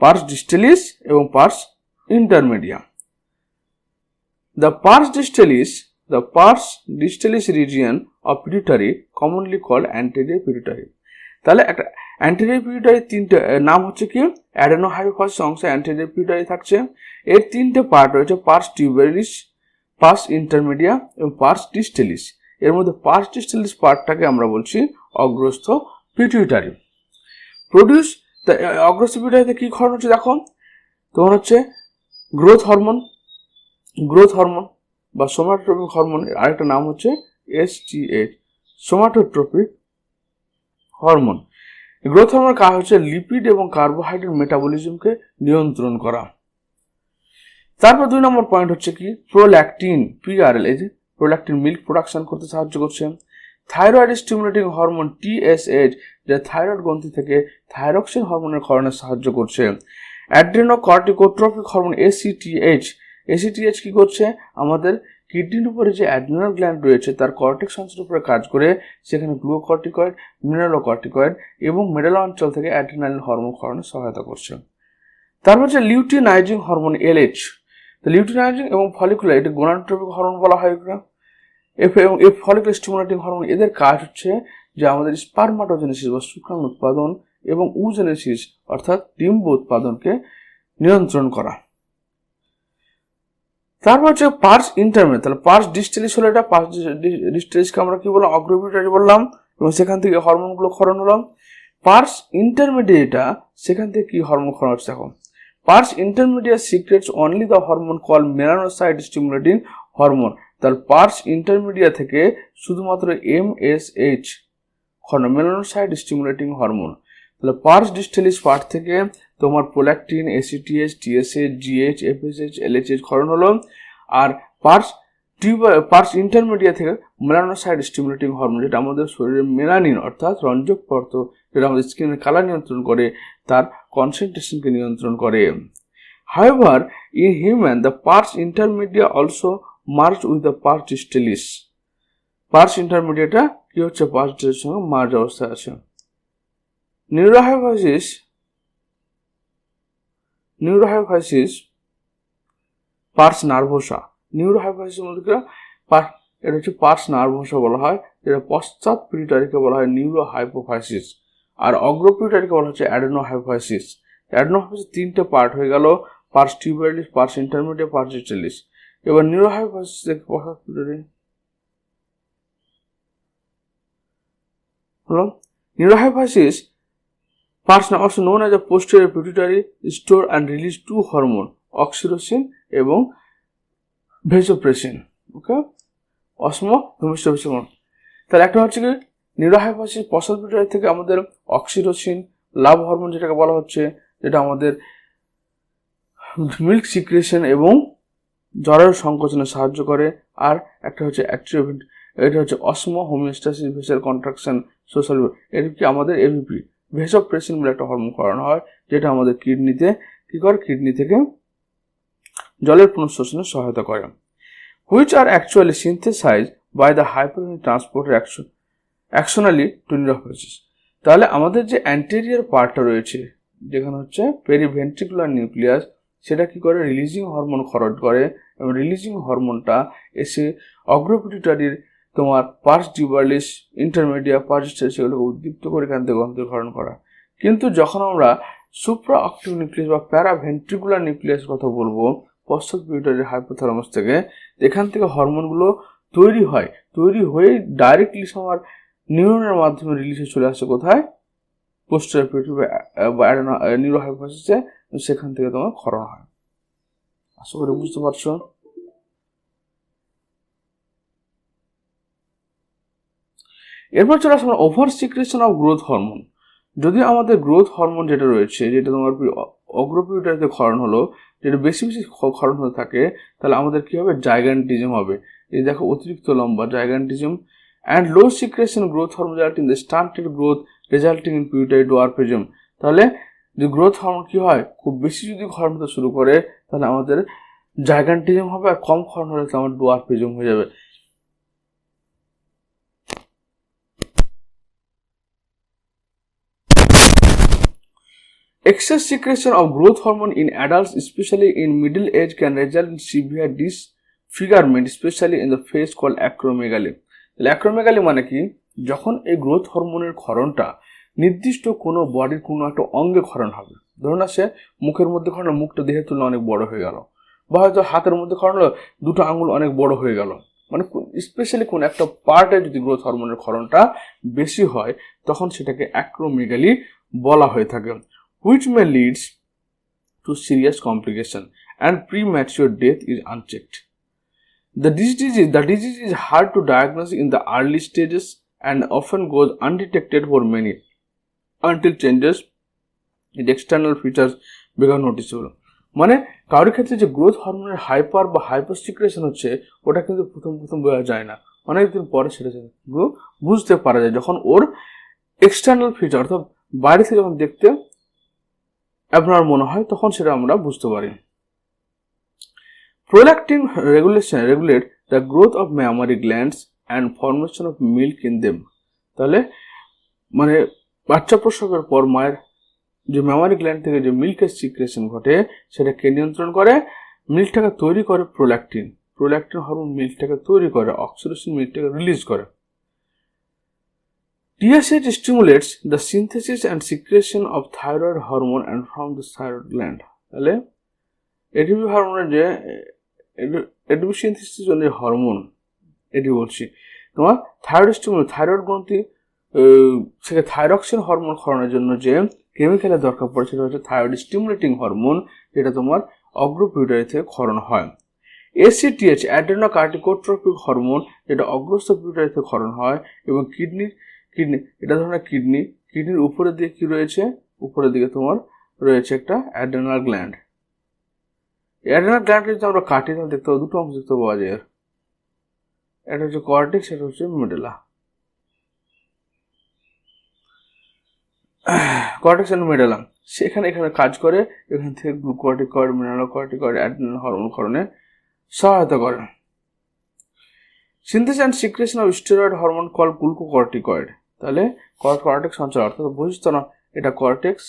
পার্স ডিস্টালিস এবং pars intermedia. The pars distalis region of pituitary commonly called anterior pituitary. তাহলে একটা anterior pituitary তিনটে নাম হচ্ছে কি অ্যাডেনোহাইপোফাইসিস অংশে anterior pituitary থাকছে, এর তিনটে পার্ট রয়েছে, পার্স টিউবেরিলিস, পার্স ইন্টারমিডিয়া এবং পার্স ডিস্টালিস। এর মধ্যে পার্স ডিস্টালিস পার্টটাকে আমরা বলছি অগ্রস্থ পিটুইটারি। অগ্রস্থ পিটুইটারিতে কি ক্ষরণ হচ্ছে দেখো, তোমার হচ্ছে গ্রোথ হরমোন বা সোমাটোট্রপিক হরমোনের আরেকটা নাম হচ্ছে STH, সোমাটোট্রপিক হরমোন। গ্রোথ হরমোনের কাজ হচ্ছে লিপিড এবং কার্বোহাইড্রেট মেটাবলিজমকে নিয়ন্ত্রণ করা। তারপর 2 নম্বর পয়েন্ট হচ্ছে কি প্রোল্যাকটিন, PRL, এই যে প্রোল্যাকটিন মিল্ক প্রোডাকশন করতে সাহায্য করছে। থাইরয়েড স্টিমুলেটিং হরমোন TSH, যা থাইরয়েড গ্রন্থি থেকে থাইরক্সিন হরমোনের ক্ষরণে সাহায্য করছে। অ্যাড্রিনোকর্টিকোট্রপিক হরমোন ACTH কি করছে, আমাদের কিডনির উপরে যে অ্যাড্রিনাল গ্ল্যান্ড রয়েছে তার কর্টেক্স অঞ্চলের উপরে কাজ করে সেখানে গ্লুকোকর্টিকয়েড, মিনারেলোকর্টিকয়েড এবং মেডালা অঞ্চল থেকে অ্যাড্রিনালিন হরমোন ক্ষরণে সহায়তা করছে। তারপর হচ্ছে লিউটিনাইজিং হরমোন LH। তো লিউটিনাইজিং এবং ফলিকুলার, এটা গোনাডোট্রপিক হরমোন বলা হয় এগুলো। এবং এই ফলিকুলার স্টিমুলেটিং হরমোন, এদের কাজ হচ্ছে যে আমাদের স্পারমাটোজেনেসিস বা শুক্রাণু উৎপাদন এবং উজেনেসিস অর্থাৎ ডিম্ব উৎপাদনকে নিয়ন্ত্রণ করা। তারপর হচ্ছে পার্স ইন্টারমিডিয়েট। তাহলে পার্স ডিস্টালিস হলো, এটা পার্স ডিস্টালিসকে আমরা কি বললাম, অগ্রপিউটারি বললাম, এবং সেখান থেকে হরমোনগুলো ক্ষরণ হলো। পার্স ইন্টারমিডিয়েটটা, সেখান থেকে কি হরমোন ক্ষরণ হচ্ছে দেখো। Pars intermediate secretes only the hormone call melanocyte stimulating hormone. তাহলে পার্স ইন্টারমিডিয়েট থেকে শুধুমাত্র MSH মেলানোসাইট স্টিমুলেটিং হরমোন। তাহলে পার্স ডিস্টালিস পার্ট থেকে তোমার prolactin, ACTH, TSH, GH, FSH, LHH ক্ষরণ হলো। আর পার্স ইন্টারমিডিয়েট থেকে মেলানোসাইট স্টিমুলেটিং হরমোন, যেটা আমাদের শরীরে মেলানিন অর্থাৎ রঞ্জক পদার্থ, যেটা আমাদের স্কিনের কালার নিয়ন্ত্রণ করে, তার কনসেন্ট্রেশনকে নিয়ন্ত্রণ করে। However, in human, the pars intermedia also merge with the pars distalis. Pars intermedia কি হচ্ছে, pars distalis সঙ্গে মার্জ অবস্থায় আছে। নিউরোহাইফাইসিস পার্স নার্ভোসা। নিউরোহাইফাইসিস মধ্যে এটা হচ্ছে পার্স নার্ভোসা বলা হয়, যেটা পশ্চাৎ পিউটারিকে বলা হয় নিউরোহাইপোফাইসিস, আর অগ্রপিউটারিকে বলা হচ্ছে অ্যাডেনোহাইফাইসিস। অ্যাডেনোহাইফাইসিস তিনটে পার্ট হয়ে গেল, pars tuberalis, pars intermediate, pars distalis. এবার নিউরোহাইপোফাইসিস থেকে পশ্চাৎ পিউটারি হলো। Neurohypophysis pars now also known as a posterior pituitary store and release two hormone, oxytocin এবং vasopressin. ওকে, অসমো ভূমিষ্ঠভূষণ। তাহলে একটা হচ্ছে কি, নিউরোহাইপোফাইসিস পশ্চাৎ পিটুইটারি থেকে আমাদের অক্সিটোসিন লাভ হরমোন যেটাকে বলা হচ্ছে, যেটা আমাদের মিল্ক সিক্রেশন এবং জরায়ু সংকোচনে সাহায্য করে। আর একটা হচ্ছে অ্যাক্টিভেট, এটা হচ্ছে অসমো হোমিওস্ট্যাসিস ভেসাল কন্ট্রাকশন সোশ্যাল, এটা কি আমাদের AVP ভেসোপ্রেসিন বলে একটা হরমোন করানো হয়, যেটা আমাদের কিডনিতে কি করে, কিডনি থেকে জলের পুনঃশোষণে সহায়তা করে। which are actually synthesized by the hypertonic transporter axonally to neurophysis. তাহলে আমাদের যে অ্যান্টেরিয়র পার্টটা রয়েছে, যেখানে হচ্ছে পেরিভেন্ট্রিকুলার নিউক্লিয়াস, সেটা কি করে, রিলিজিং হরমোন খরচ করে, এবং রিলিজিং হরমোনটা এসে অগ্রপিটুইটারির তোমার পার্স টিউবারালিস, ইন্টারমিডিয়েট, পার্স ডিস্টালিস সেগুলোকে উদ্দীপ্ত করে এখান থেকে গন্থক্ষরণ করা। কিন্তু যখন আমরা সুপ্রা অক্টিভ নিউক্লিয়াস বা প্যারাভেন্ট্রিকুলার নিউক্লিয়াসের কথা বলবো, পশ্চাৎ পিউটারি হাইপোথ্যালামাস থেকে, এখান থেকে হরমোনগুলো তৈরি হয়ে ডাইরেক্টলি আমার নিউরনের মাধ্যমে রিলিজে চলে আসে কোথায়, পোস্টেরিয়র পিউটারি বা নিউরোহাইপোফাইসিসে, সেখান থেকে তোমার ক্ষরণ হয়। আশা করি বুঝতে পারছো। এরপর চলে আসবে over secretion of growth hormone. যদি আমাদের গ্রোথ হরমোন যেটা রয়েছে, যেটা তোমার অগ্রপিউটারিতে ক্ষরণ হলো, যেটা বেশি ক্ষরণ হতে থাকে, তাহলে আমাদের কি হবে, জাইগান্টিজম হবে। এই দেখো অতিরিক্ত লম্বা gigantism. And low secretion growth hormone result in the stunted growth resulting in pituitary dwarfism. তাহলে যে গ্রোথ হরমোন কি হয়, খুব বেশি যদি ক্ষরণ হতে শুরু করে, তাহলে আমাদের জাইগান্টিজম হবে, আর কম ক্ষরণ হলে আমার ডোয়ার্ফিজম হয়ে যাবে। Excess secretion of growth hormone in adults, especially in middle age, can result in severe disfigurement, especially in the face called acromegaly. Acromegaly মানে কি, যখন এই গ্রোথ হরমোনের ক্ষরণটা নির্দিষ্ট কোনো বডির কোনো একটা অঙ্গে ক্ষরণ হবে, ধরুন সে মুখের মধ্যে ক্ষরণ, মুখটা দেহের তুলনায় অনেক বড় হয়ে গেল, বা হয়তো হাতের মধ্যে ক্ষরণ হলো, দুটো আঙুল অনেক বড় হয়ে গেল, মানে স্পেশালি কোন একটা পার্টে যদি গ্রোথ হরমোনের ক্ষরণটা বেশি হয়, তখন সেটাকে অ্যাক্রোমেগালি বলা হয়ে থাকে, which may leads to serious complication and premature death is unchecked. The disease is hard to diagnose in the early stages and often goes undetected for many until changes in external features become noticeable. মানে কারোর ক্ষেত্রে যে growth হরমোনের hyper বা hyper secretion হচ্ছে, ওটা কিন্তু প্রথম বোঝা যায় না, অনেকদিন পরে সেটা বুঝতে পারা যায়, যখন ওর এক্সটার্নাল ফিচার অর্থাৎ বাইরে থেকে যখন দেখতে আপনার মনে হয় তখন সেটা আমরা বুঝতে পারি। Prolactin regulate the growth of mammary glands and formation of milk in them. তাহলে মানে বাচ্চা প্রসবের পর মায়ের যে ম্যামারি গ্ল্যান্ড থেকে যে মিল্কের সিক্রেশন ঘটে সেটাকে নিয়ন্ত্রণ করে, মিল্কটাকে তৈরি করে প্রোল্যাক্টিন। প্রোল্যাক্টিন হরমোন মিল্কটাকে তৈরি করে, অক্সিটোসিন মিল্কটাকে রিলিজ করে। TSH stimulates the synthesis and secretion of thyroid hormone and from the thyroid gland. তাহলে এটিপি হরমোনের যে এটিপি সিনথেসিস জন্য হরমোন, এটি বলছি তোমার থাইরয়েড গ্রন্থি থেকে থাইরক্সিন হরমোন ক্ষরণের জন্য যে কেমিক্যালের দরকার পড়ে সেটা হচ্ছে থাইরয়েড স্টিমুলেটিং হরমোন, যেটা তোমার অগ্রপিউটারি থেকে ক্ষরণ হয়। ACTH অ্যাড্রেনোকার্টিকোট্রপিক হরমোন, যেটা অগ্রস্থ পিউটারি থেকে ক্ষরণ হয় এবং কিডনি এটা ধরনের কিডনির উপরের দিকে কি রয়েছে, উপরের দিকে তোমার রয়েছে একটা অ্যাড্রেনাল গ্ল্যান্ড। অ্যাড্রেনাল গ্ল্যান্ডকে যদি আমরা কাটি তাহলে দেখতে পাবো দুটো অংশ দেখতে পাওয়া যায়। এটা হচ্ছে কর্টেক্স, এটা হচ্ছে মেডুলা। কর্টেক্স এন্ড মেডুলা সেখানে এখানে কাজ করে, এখান থেকে গ্লুকোকর্টিকয়েড, মিনারেলোকর্টিকয়েড, অ্যাড্রেনাল হরমোন ক্ষরণে সহায়তা করে। Synthesis and secretion of steroid hormone call glucocorticoid. তাহলে কর্টেক্স অঞ্চল অর্থাৎ বুঝতো না, এটা কর্টেক্স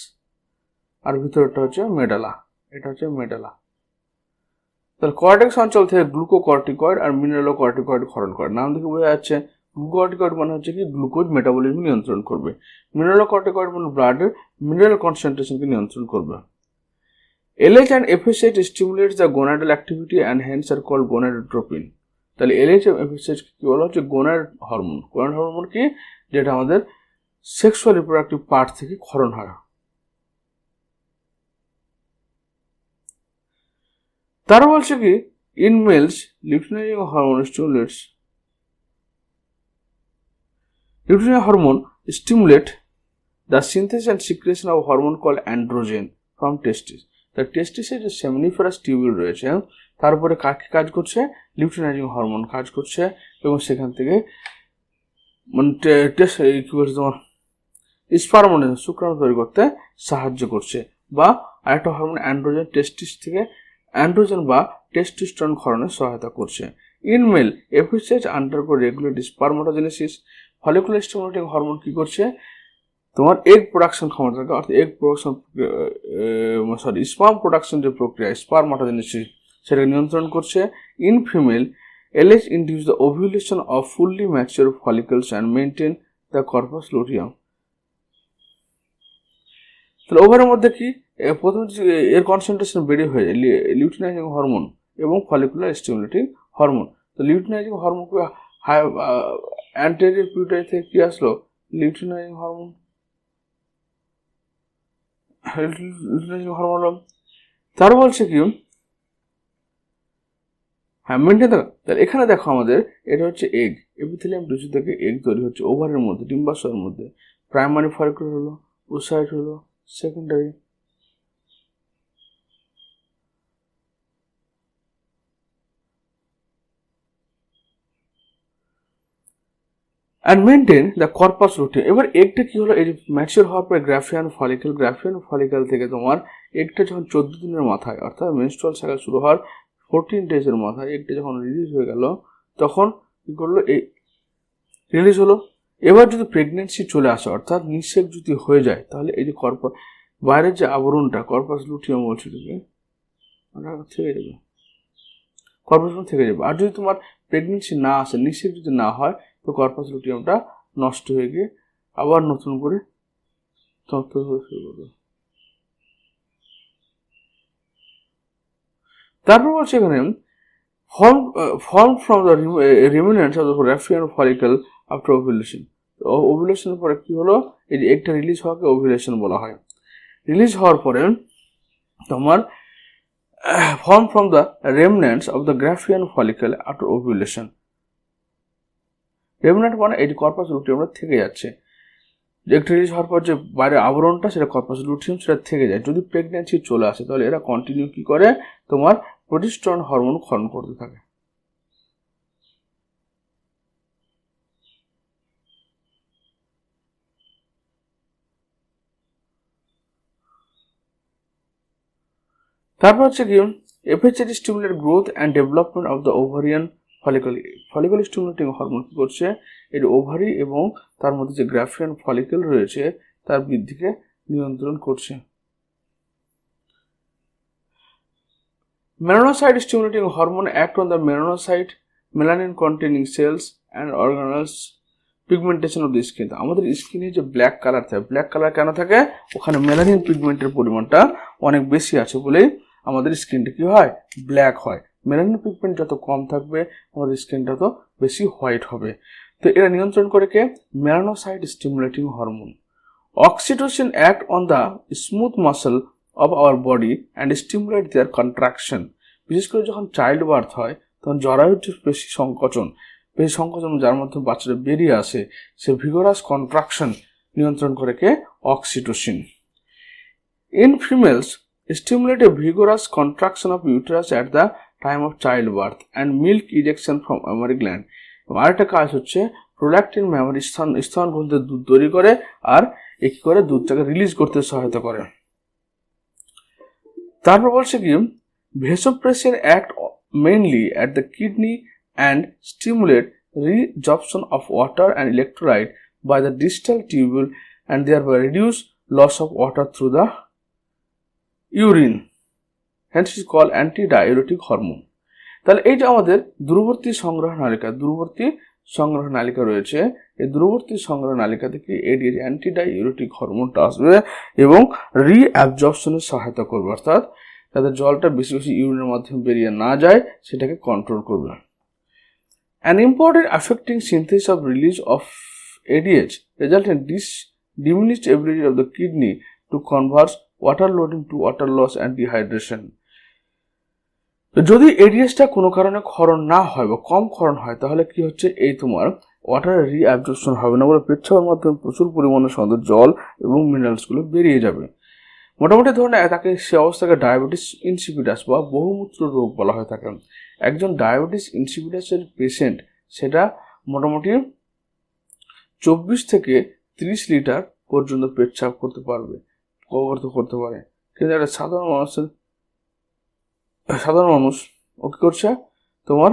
আর ভিতরটা হচ্ছে মেডুলা, এটা হচ্ছে মেডুলা। তাহলে কর্টেক্স অঞ্চল থেকে গ্লুকোকর্টিকয়েড আর মিনারেলোকর্টিকয়েড ক্ষরণ করে। নাম দেখে বোঝা যাচ্ছে গ্লুকোকর্টিকয়েড মানে হচ্ছে কি গ্লুকোজ মেটাবলিজম নিয়ন্ত্রণ করবে, মিনারেলোকর্টিকয়েড মানে ব্লাডের মিনারেল কনসেন্ট্রেশনকে নিয়ন্ত্রণ করবে। LH and FSH stimulates the gonadal activity and hence are called gonadotropin. তাহলে LH এবং FSH কি বলা হচ্ছে গোনাড হরমোন। গোনাড হরমোন কি, যেটা আমাদের সেক্সুয়াল রিপ্রোডাক্টিভ পার্ট থেকে ক্ষরণ হয়। তারা বলছে কি in males luteinising hormone stimulate the synthesis and secretion of hormone call androgen from testis. তার টেস্টিসের যে সেমিনিফেরাস টিউবিউল রয়েছে তারপরে কাকে কাজ করছে, লিউটিনাইজিং হরমোন কাজ করছে এবং সেখান থেকে মানে কি বলছে তোমার স্পার্ম শুক্রাণু তৈরি করতে সাহায্য করছে। বা আরেকটা হরমোন অ্যান্ড্রোজেন, টেস্টিস থেকে অ্যান্ড্রোজেন বা টেস্টোস্টেরন ক্ষরণে সহায়তা করছে। In male FSH undergo regulate spermatogenesis. Follicular stimulating hormone কি করছে, তোমার এগ প্রোডাকশন ক্ষমতাকে অর্থাৎ স্পার্ম প্রোডাকশন যে প্রক্রিয়া স্পার্মাটোজেনেসিস সেটাকে নিয়ন্ত্রণ করছে। In female LH induce the ovulation of fully mature follicles and maintain the corpus luteum. তাহলে ওভারের মধ্যে কি প্রথম এর কনসেন্ট্রেশন বেড়ে হয়ে যায় লিউটিনাইজিং হরমোন এবং ফলিকুলার স্টিমুলেটিং হরমোন। তো লিউটিনাইজিং হরমোন অ্যান্টেরিয়র পিউটারি থেকে কি আসলো, লিউটিনাইজিং হরমোন তার বলছে কি হ্যাঁ মেনটেন থাকা। তাহলে এখানে দেখো আমাদের এটা হচ্ছে এগ, এপিথেলিয়াম টিস্যু থেকে এগ তৈরি হচ্ছে ওভারের মধ্যে, ডিম্বাশয়ের মধ্যে। প্রাইমারি ফলিকুলার হলো, ওসাইট হলো, secondary. and maintain the corpus luteum। এবার এগটা কি হলো, এই ম্যাচিওর হওয়ার পরে গ্রাফিয়ান ফলিকল থেকে তোমার এগটা যখন 14 দিনের মাথায় অর্থাৎ মেনস্ট্রুয়াল সাইকেল শুরু হওয়ার 14 ডেজের মাথায় এগটা যখন রিলিজ হয়ে গেল তখন কি করলো, এই রিলিজ হলো। এবার যদি প্রেগনেন্সি চলে আসে অর্থাৎ নিঃশেক যদি হয়ে যায় তাহলে এই যে বাইরের যে আবরণটা কর্পাস লুটিয়াম বলছে থেকে যাবে, কর্পাস থেকে যাবে। আর যদি তোমার প্রেগনেন্সি না আসে, নিঃশেক যদি না হয়, তো কর্পাস লুটিয়ামটা নষ্ট হয়ে গিয়ে আবার নতুন করে তত্ত্ব শুরু করবে। তারপর বলছে এখানে form from the remnants of the Raphian follicle after ovulation। ওভুলেশনের পরে কি হলো, এই যে একটা রিলিজ হওয়াকে ওভুলেশন বলা হয়। রিলিজ হওয়ার পরে তোমার form from the remnants of the Graphian follicle after ovulation। রেমন্যান্ট মানে এই যে কর্পাস লুটিয়ামটা থেকে যাচ্ছে, যে একটা রিলিজ হওয়ার পর যে বাইরের আবরণটা সেটা কর্পাস লুটিয়াম সেটা থেকে যায়। যদি প্রেগনেন্সি চলে আসে তাহলে এরা কন্টিনিউ কি করে, তোমার প্রোজেস্টেরন হরমোন ক্ষরণ করতে থাকে। তারপর হচ্ছে কি FSH stimulate growth and development of the ovarian follicle. Follicle stimulating hormone কি করছে, এর ওভারি এবং তার মধ্যে যে গ্রাফিয়ান ফলিকল রয়েছে তার বৃদ্ধিকে নিয়ন্ত্রণ করছে। Melanocyte stimulating hormone act on the melanocyte melanin containing cells and organelles pigmentation of the skin. আমাদের স্কিনে যে ব্ল্যাক কালার থাকে, ব্ল্যাক কালার কেন থাকে, ওখানে মেলানিন পিগমেন্টের পরিমাণটা অনেক বেশি আছে বলেই আমাদের স্কিনটা কি হয়, ব্ল্যাক হয়। মেলানিন পিগমেন্ট যত কম থাকবে আমাদের স্কিনটা তো বেশি হোয়াইট হবে। তো এরা নিয়ন্ত্রণ করে কে, melanocyte stimulating hormone. Oxytocin act on the smooth muscle of our body and stimulate their contraction. বিশেষ করে যখন চাইল্ড বার্থ হয় তখন জরায়ুর বেশি সংকোচন যার মাধ্যমে বাচ্চাটা বেরিয়ে আসে, সে ভিগোরাস কন্ট্রাকশন নিয়ন্ত্রণ করে কে, oxytocin. In females stimulate a vigorous contraction of uterus at the time of childbirth and milk ejection from mammary gland. আরেকটা কাজ হচ্ছে প্রোল্যাক্টিন ম্যামারি স্তন গ্রন্থে দুধ তৈরি করে আর কি করে, দুধটাকে রিলিজ করতে সহায়তা করে। তারপর বলছে কি vasopressin act mainly at the kidney and stimulate reabsorption of water and electrolyte by the distal tubule and thereby reduce loss of water through the urine. Hence is called antidiuretic hormone. তাহলে এই যে আমাদের দূরবর্তী সংগ্রহ নালিকা রয়েছে, এই দূরবর্তী সংগ্রহ নালিকা থেকে এডিএইচ অ্যান্টিডাইউরেটিক হরমোনটা আসবে এবং রিঅ্যাবজর্পশনে সহায়তা করবে, অর্থাৎ যাতে জলটা বেশি বেশি ইউরিনের মাধ্যমে বেরিয়ে না যায় সেটাকে কন্ট্রোল করবে। An important affecting synthesis of release of ADH result in diminished ability of the kidney to convert water loading to water loss and dehydration. যদি এডিএইচটা কোনো কারণে ক্ষরণ না হয় বা কম ক্ষরণ হয় তাহলে কি হচ্ছে, এই তোমার ওয়াটারের রিঅ্যাবজর্পশন হবে না বলে পেচ্ছাপের মাধ্যমে প্রচুর পরিমাণে জল এবং মিনারেলসগুলো বেরিয়ে যাবে। মোটামুটি ধরনের তাকে সে অবস্থাকে ডায়াবেটিস ইনসিপিডাস বা বহুমূত্র রোগ বলা হয়ে থাকে। একজন ডায়াবেটিস ইনসিপিডাসের পেশেন্ট সেটা মোটামুটি 24 থেকে 30 লিটার পর্যন্ত পেচ্ছাপ করতে পারে, কিন্তু একটা সাধারণ মানুষ ও কি করছে, তোমার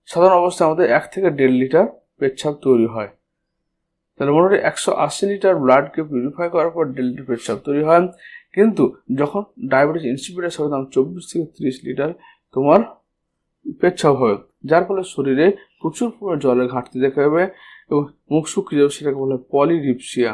সাধারণ অবস্থায় আমাদের 1 থেকে 1.5 লিটার পেচ্ছাপ তৈরি হয়। তাহলে মোটামুটি 180 লিটার ব্লাডকে পিউরিফাই করার পর 1.5 লিটার পেচ্ছাপ তৈরি হয়। কিন্তু যখন ডায়াবেটিস ইনসিপিডাস হবে তখন 24 থেকে 30 লিটার তোমার পেচ্ছাপ হবে, যার ফলে শরীরে প্রচুর পরিমাণে জলের ঘাটতি দেখা যাবে এবং মুখ শুকিয়ে যাবে, সেটাকে বলে পলিডিপসিয়া।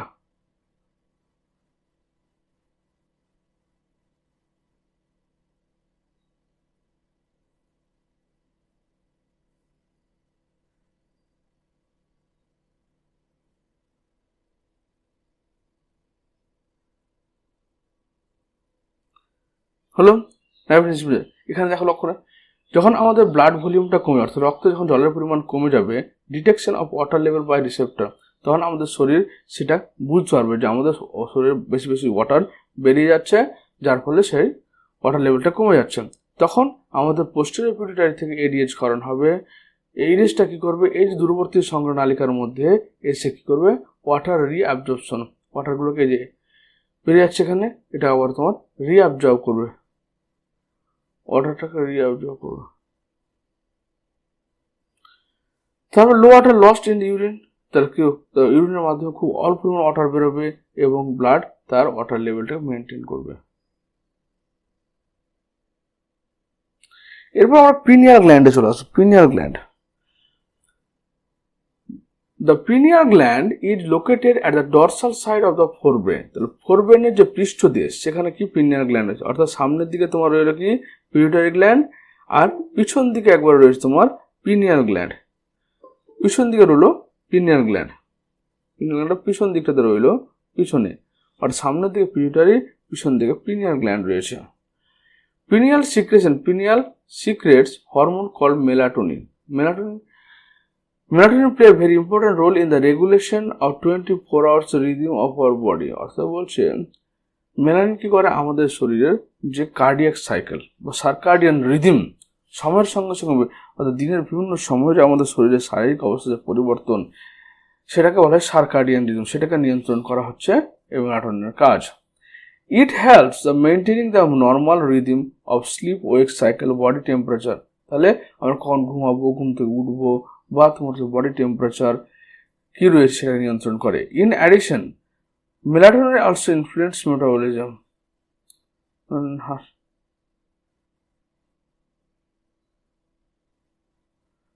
হলো ডায়াবেটিস। এখানে দেখো লক্ষ্য করে, যখন আমাদের ব্লাড ভলিউমটা কমে, অর্থাৎ রক্তে যখন জলের পরিমাণ কমে যাবে, detection of water level by receptor, তখন আমাদের শরীর সেটা বুঝতে পারবে যে আমাদের শরীরে বেশি বেশি ওয়াটার বেরিয়ে যাচ্ছে, যার ফলে সেই ওয়াটার লেভেলটা কমে যাচ্ছে। তখন আমাদের পোস্টেরিয়র পিটুইটারি থেকে এডিএইচ ক্ষরণ হবে। এডিএইচটা কি করবে, এই যে দূরবর্তী সংগ্রহ নালিকার মধ্যে এসে কি করবে, ওয়াটার রিঅ্যাবজর্পশন, ওয়াটারগুলোকে যে বেরিয়ে যাচ্ছে এখানে, এটা আবার তোমার রিঅ্যাবজর্ব করবে, ওয়াটারটাকে রিঅ্যাবজর্ব করবে। তারপর লো ওয়াটার লস্ট ইন ইউরিন, তার কি ইউরিনের মাধ্যমে খুব অল্প পরিমাণ ওয়াটার বেরোবে এবং ব্লাড তার ওয়াটার লেভেলটা মেনটেন করবে। এরপর আমরা পিনিয়াল গ্ল্যান্ডে চলে আসবো। Pineal gland, the pineal gland is located at the dorsal side of the forebrain। তাহলে ফোরব্রেনের যে পৃষ্ঠদেশ সেখানে কি পিনিয়াল গ্ল্যান্ড আছে, অর্থাৎ সামনের দিকে তোমার রইল কি পিটুইটারি গ্ল্যান্ড, আর পিছন দিকে একবার রয়েছে তোমার পিনিয়াল গ্ল্যান্ড। পিছন দিকে রইল পিনিয়াল গ্ল্যান্ড, পিনিয়াল গ্ল্যান্ড পিছন দিকটাতে রইল পিছনে, আর সামনের দিকে পিটুইটারি, পিছন দিকে পিনিয়াল গ্ল্যান্ড রয়েছে। Pineal secretes hormone called melatonin. Melatonin play a very important role in the regulation of 24 hours rhythm of our body। অর্থাৎ বলছে মেলানিন কি করে, আমাদের শরীরের যে কার্ডিয়াক সাইকেল বা সার্কাডিয়ান রিদম সময়ের সঙ্গে সঙ্গে, অর্থাৎ দিনের বিভিন্ন সময়ে আমাদের শরীরের শারীরিক অবস্থা যে পরিবর্তন, সেটাকে বলা হয় সার্কাডিয়ান রিদম, সেটাকে নিয়ন্ত্রণ করা হচ্ছে এই মেলাটোনিনের কাজ। It helps the maintaining the normal rhythm of sleep wake cycle body temperature. তাহলে আমরা কখন ঘুমাবো, ঘুম থেকে উঠবো বা তোমার বডি টেম্পারেচার কি রয়েছে সেটা নিয়ন্ত্রণ করে। In addition melatonin also influence metabolism.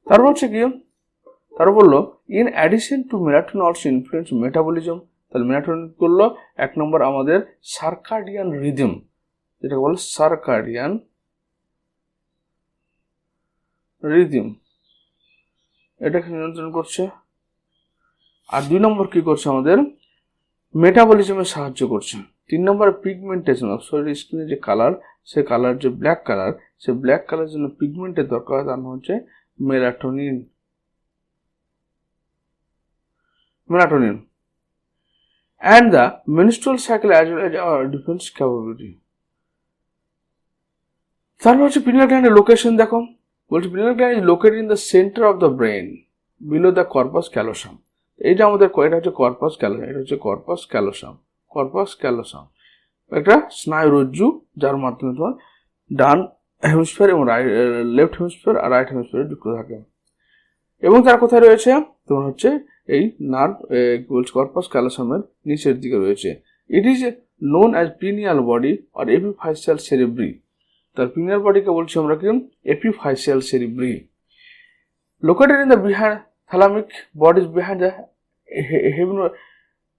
তারপর হচ্ছে কি, তারপর বললো in addition to melatonin also influence metabolism. তাহলে মেলাটোনিন করলো এক নম্বর আমাদের সার্কাডিয়ান রিদম, যেটা বলে সার্কাডিয়ান রিদম, এটাকে নিয়ন্ত্রণ করছে। আর 2 নম্বর কি করছে, আমাদের মেটাবলিজমে সাহায্য করছে। 3 নম্বর পিগমেন্টেশন অফ শরীরের স্কিনের যে কালার, সে কালার যে ব্ল্যাক কালার, সে ব্ল্যাক কালারের জন্য পিগমেন্টের দরকার হয়, তার নাম হচ্ছে melatonin. Melatonin and the menstrual cycle as well as our defense capability. তারপর হচ্ছে pineal gland লোকেশন দেখো, বলছে pineal gland is located in the center of the brain below the corpus callosum. এইটা আমাদের এটা হচ্ছে কর্পাস ক্যালোসাম, এটা হচ্ছে কর্পাস ক্যালোসাম। কর্পাস ক্যালোসাম একটা স্নায়ুরজ্জু, যার মাধ্যমে তোমার ডান হেমিস্ফিয়ার এবং লেফট হেমিস্ফিয়ার আর রাইট হেমিস্ফিয়ার যুক্ত থাকে। এবং তার কোথায় রয়েছে, তোমার হচ্ছে এই নার্ভ কর্পাস ক্যালোসামের নিচের দিকে রয়েছে। It is known as pineal body আর এপিফাইসিয়াল সেরিব্রি। তার পিনিয়াল বডিকে বলছি আমরা কি, epiphyseal cerebri. Located in the behind thalamic bodies behind the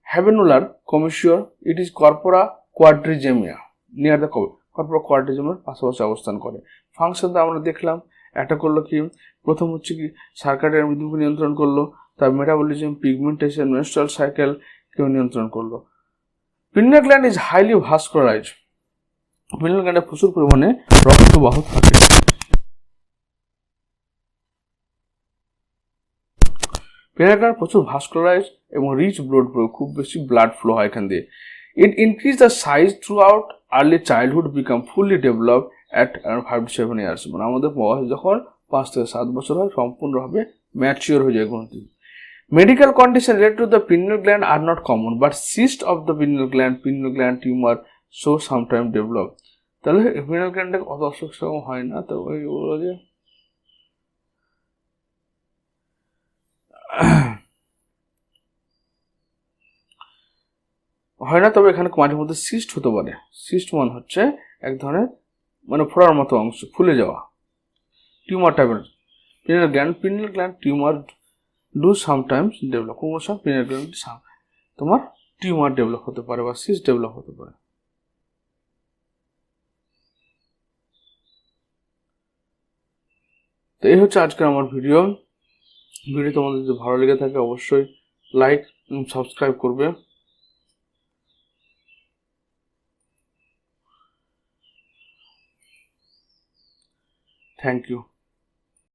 habenular commissure. It is corpora quadrigemia near the corpora quadrigemia পাশাপাশি অবস্থান করে। ফাংশন তো আমরা দেখলাম, একটা করলো কি, প্রথম হচ্ছে কি সার্কাডিয়ান রিদমকে নিয়ন্ত্রণ করলো, তার মেটাবলিজম, পিগমেন্টেশন, মেনস্ট্রুয়াল সাইকেল কেউ নিয়ন্ত্রণ করলো। Pineal gland is highly vascularised. Pineal গ্ল্যান্ডে প্রচুর পরিমাণে রক্তবাহ থাকে। পিনিয়াল গ্ল্যান্ড প্রচুর ভাস্কুলারাইজ এবং রিচ ব্লাড ফ্লো, খুব বেশি ব্লাড ফ্লো হয় এখান দিয়ে। It increase the size throughout early childhood, become fully develop at 5 to 7 years। মানে আমাদের বয়স যখন 5 থেকে 7 বছর হয়, সম্পূর্ণভাবে ম্যাচিওর হয়ে যায় গ্রন্থি। Medical condition related to the pineal gland are not common, but cyst of the pineal gland tumour so sometime develop. তাহলে পিনিয়াল গ্ল্যান্ডে অত অসুখ হয় না, তো ওইগুলো যে হয় না, তবে এখানে মাঝে মধ্যে সিস্ট হতে পারে। সিস্ট মানে হচ্ছে এক ধরনের মানে ফোড়ার মতো অংশ, ফুলে যাওয়া, টিউমার টাইপের। Pineal gland tumour do sometimes develop, কোনো সময় পিনিয়াল গ্ল্যান্ড তোমার টিউমার ডেভেলপ হতে পারে বা সিস্ট ডেভেলপ হতে পারে। তো এই হচ্ছে আজকের আমার ভিডিও তোমাদের যদি ভালো লেগে থাকে অবশ্যই লাইক এবং সাবস্ক্রাইব করবে। Thank you.